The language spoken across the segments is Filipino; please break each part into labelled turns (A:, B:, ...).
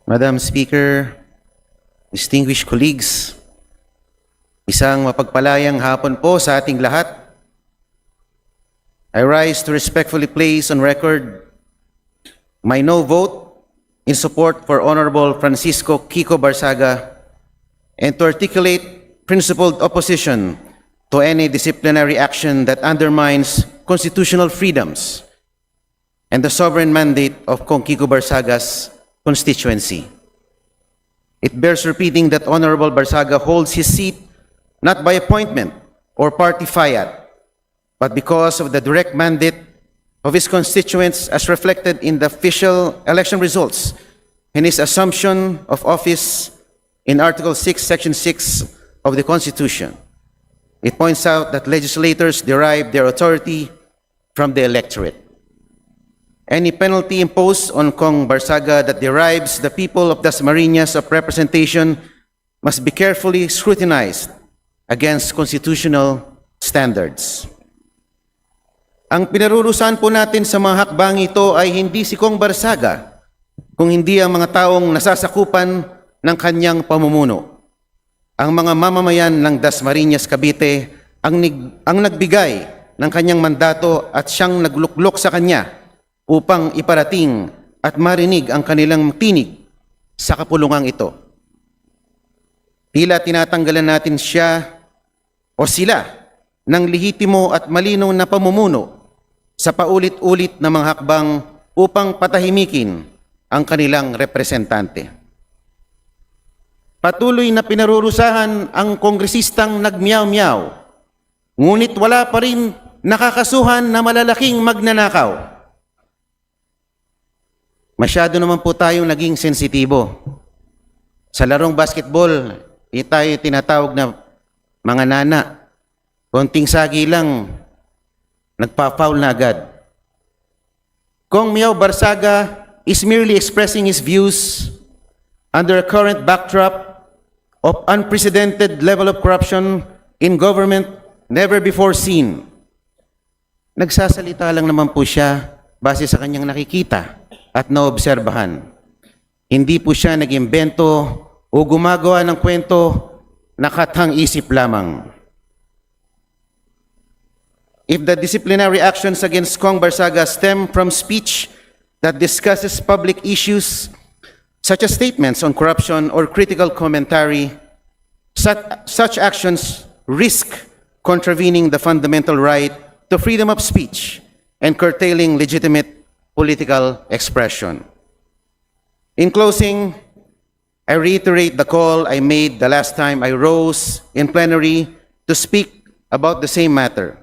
A: Madam Speaker, distinguished colleagues, isang mapagpalayang hapon po sa ating lahat. I rise to respectfully place on record my no vote in support for Honorable Francisco Kiko Barsaga and to articulate principled opposition to any disciplinary action that undermines constitutional freedoms and the sovereign mandate of Kong Kiko Barsaga's constituency. It bears repeating that Honorable Barsaga holds his seat not by appointment or party fiat, but because of the direct mandate of his constituents as reflected in the official election results and his assumption of office in Article 6, Section 6 of the Constitution. It points out that legislators derive their authority from the electorate. Any penalty imposed on Kong Barsaga that deprives the people of Dasmariñas of representation must be carefully scrutinized against constitutional standards. Ang pinarurusahan po natin sa mga hakbang ito ay hindi si Kong Barsaga, kung hindi ang mga taong nasasakupan ng kanyang pamumuno. Ang mga mamamayan ng Dasmariñas, Cavite ang nagbigay ng kanyang mandato at siyang nagluklok sa kanya upang iparating at marinig ang kanilang tinig sa kapulungang ito. Tila tinatanggalan natin siya o sila ng lehitimo at malinaw na pamumuno sa paulit-ulit na mga hakbang upang patahimikin ang kanilang representante. Patuloy na pinarurusahan ang kongresistang nagmiyaw-miyaw, ngunit wala pa rin nakakasuhan na malalaking magnanakaw. Masyado naman po tayong naging sensitibo. Sa larong basketball, tayo tinatawag na mga nana. Konting sagi lang, nagpa-foul na agad. Kong Miao Barsaga is merely expressing his views under a current backdrop of unprecedented level of corruption in government never before seen. Nagsasalita lang naman po siya base sa kanyang nakikita at naobserbahan. Hindi po siya nag-imbento o gumagawa ng kwento na kathang isip lamang. If the disciplinary actions against Kong Barsaga stem from speech that discusses public issues such as statements on corruption or critical commentary, such actions risk contravening the fundamental right to freedom of speech and curtailing legitimate political expression. In closing, I reiterate the call I made the last time I rose in plenary to speak about the same matter.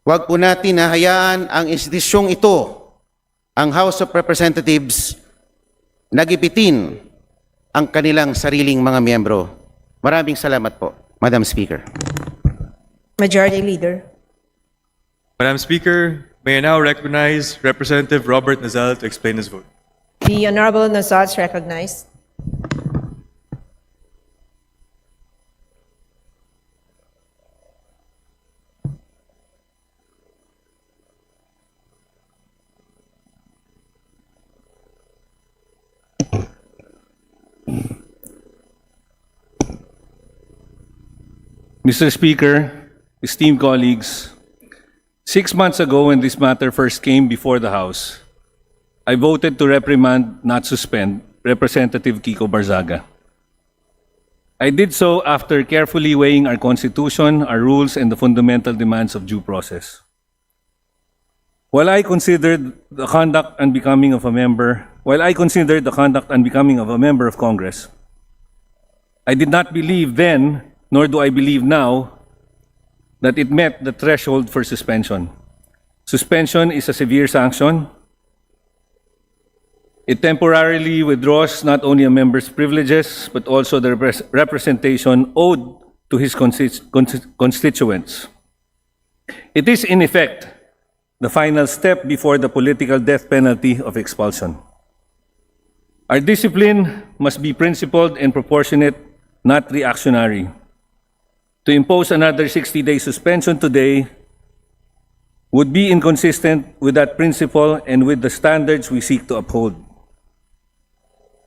A: Huwag po natin hahayaan ang institusyong ito, ang House of Representatives, nagipitin ang kanilang sariling mga miyembro. Maraming salamat po, Madam Speaker.
B: Majority Leader.
C: Madam Speaker, may I now recognize Representative Robert Nazal to explain his vote.
B: The Honorable Nazal is recognized.
D: Mr. Speaker, esteemed colleagues, 6 months ago when this matter first came before the House, I voted to reprimand, not suspend, Representative Kiko Barsaga. I did so after carefully weighing our Constitution, our rules, and the fundamental demands of due process. While I considered the conduct unbecoming of a member of Congress, I did not believe then, nor do I believe now, that it met the threshold for suspension. Suspension is a severe sanction. It temporarily withdraws not only a member's privileges, but also the representation owed to his constituents. It is, in effect, the final step before the political death penalty of expulsion. Our discipline must be principled and proportionate, not reactionary. To impose another 60-day suspension today would be inconsistent with that principle and with the standards we seek to uphold.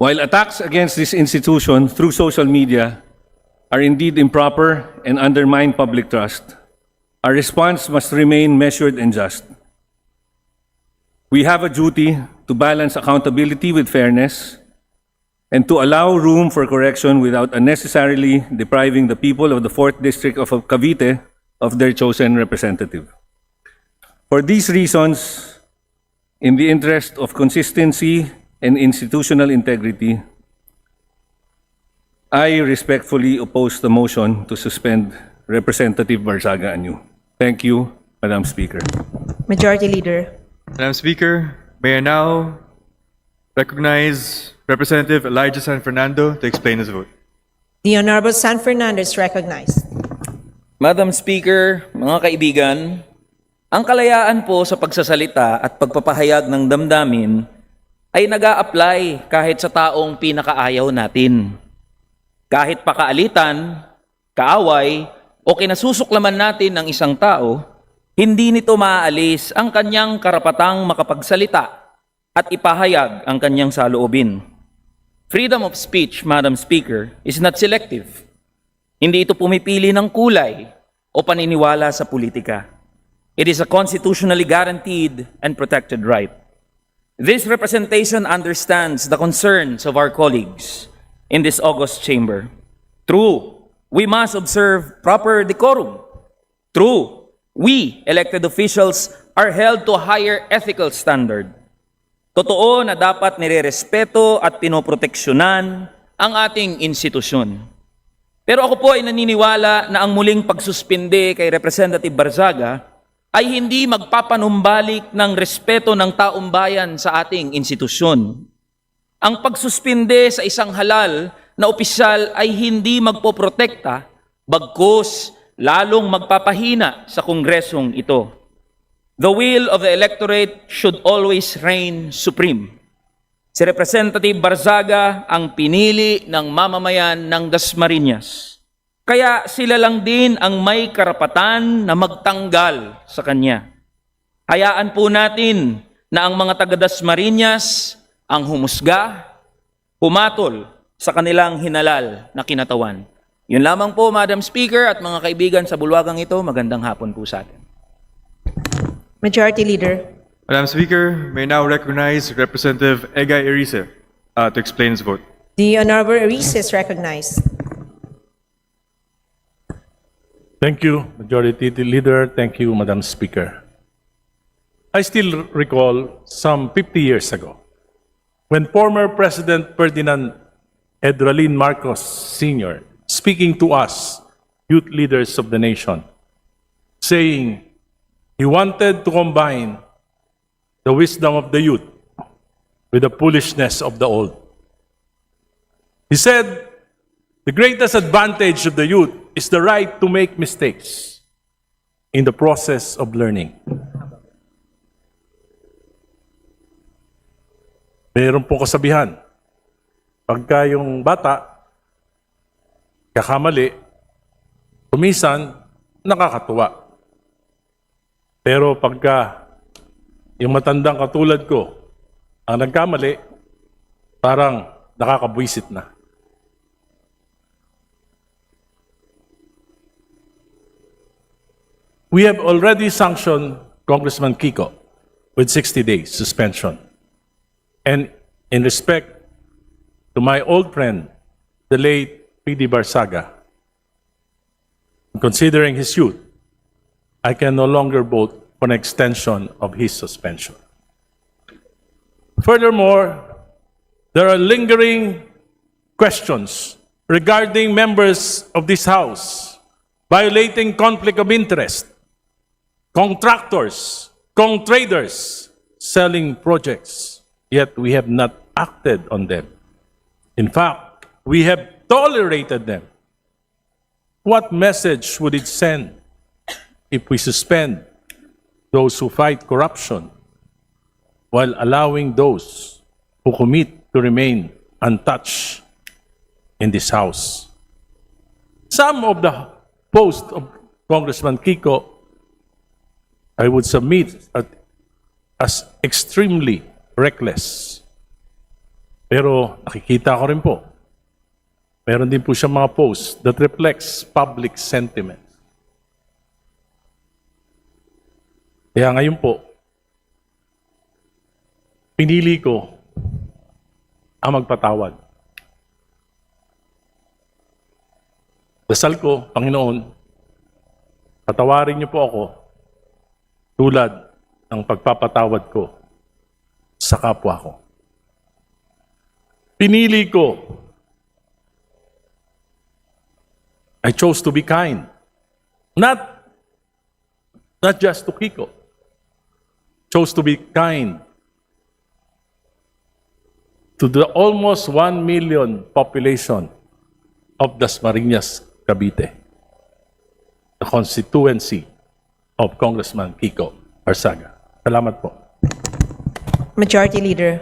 D: While attacks against this institution through social media are indeed improper and undermine public trust, our response must remain measured and just. We have a duty to balance accountability with fairness and to allow room for correction without unnecessarily depriving the people of the 4th District of Cavite of their chosen representative. For these reasons, in the interest of consistency and institutional integrity, I respectfully oppose the motion to suspend Representative Barzaga anew. Thank you, Madam Speaker.
B: Majority Leader.
C: Madam Speaker, may I now recognize Representative Elijah San Fernando to explain his vote.
B: The Honorable San Fernando is recognized.
E: Madam Speaker, mga kaibigan, ang kalayaan po sa pagsasalita at pagpapahayag ng damdamin ay nag-a-apply kahit sa taong pinakaayaw natin. Kahit pakaalitan, kaaway, o kinasusuklaman natin ng isang tao, hindi nito maaalis ang kanyang karapatang makapagsalita at ipahayag ang kanyang saloobin. Freedom of speech, Madam Speaker, is not selective. Hindi ito pumipili ng kulay o paniniwala sa politika. It is a constitutionally guaranteed and protected right. This representation understands the concerns of our colleagues in this august chamber. True, we must observe proper decorum. True, we, elected officials, are held to a higher ethical standard. Totoo na dapat nirerespeto at pinoproteksyonan ang ating institusyon. Pero ako po ay naniniwala na ang muling pagsuspinde kay Representative Barzaga ay hindi magpapanumbalik ng respeto ng taong bayan sa ating institusyon. Ang pagsuspinde sa isang halal na opisyal ay hindi magpoprotekta, bagkus lalong magpapahina sa kongresong ito. The will of the electorate should always reign supreme. Si Representative Barzaga ang pinili ng mamamayan ng Dasmariñas. Kaya sila lang din ang may karapatan na magtanggal sa kanya. Hayaan po natin na ang mga taga Dasmariñas ang humusga, humatol sa kanilang hinalal na kinatawan. Yun lamang po, Madam Speaker at mga kaibigan sa bulwagang ito, magandang hapon po sa atin.
B: Majority Leader.
C: Madam Speaker, may I now recognize Representative Egay Erice to explain his vote.
B: The Honorable Ariz is recognized.
F: Thank you, Majority Leader. Thank you, Madam Speaker. I still recall some 50 years ago, when former President Ferdinand Edralin Marcos Sr. speaking to us, youth leaders of the nation, saying he wanted to combine the wisdom of the youth with the foolishness of the old. He said, the greatest advantage of the youth is the right to make mistakes in the process of learning. Mayroon po kasabihan, pagka yung bata, kakamali, kumisan, nakakatuwa. Pero pagka yung matandang katulad ko, ang nagkamali, parang nakakabwisit na. We have already sanctioned Congressman Kiko with 60 days suspension. And in respect to my old friend, the late P.D. Barzaga, considering his youth, I can no longer vote for an extension of his suspension. Furthermore, there are lingering questions regarding members of this House violating conflict of interest, contractors, traders selling projects, yet we have not acted on them. In fact, we have tolerated them. What message would it send if we suspend those who fight corruption while allowing those who commit to remain untouched in this House? Some of the posts of Congressman Kiko, I would submit as extremely reckless. Pero nakikita ko rin po, meron din po siya mga posts that reflects public sentiment. Kaya ngayon po, pinili ko ang magpatawad. Dasal ko, Panginoon, patawarin niyo po ako tulad ng pagpapatawad ko sa kapwa ko. Pinili ko, I chose to be kind. Not just to Kiko. Chose to be kind to the almost 1 million population of Dasmariñas, Cavite, the constituency of Congressman Kiko Barsaga. Salamat po.
B: Majority Leader.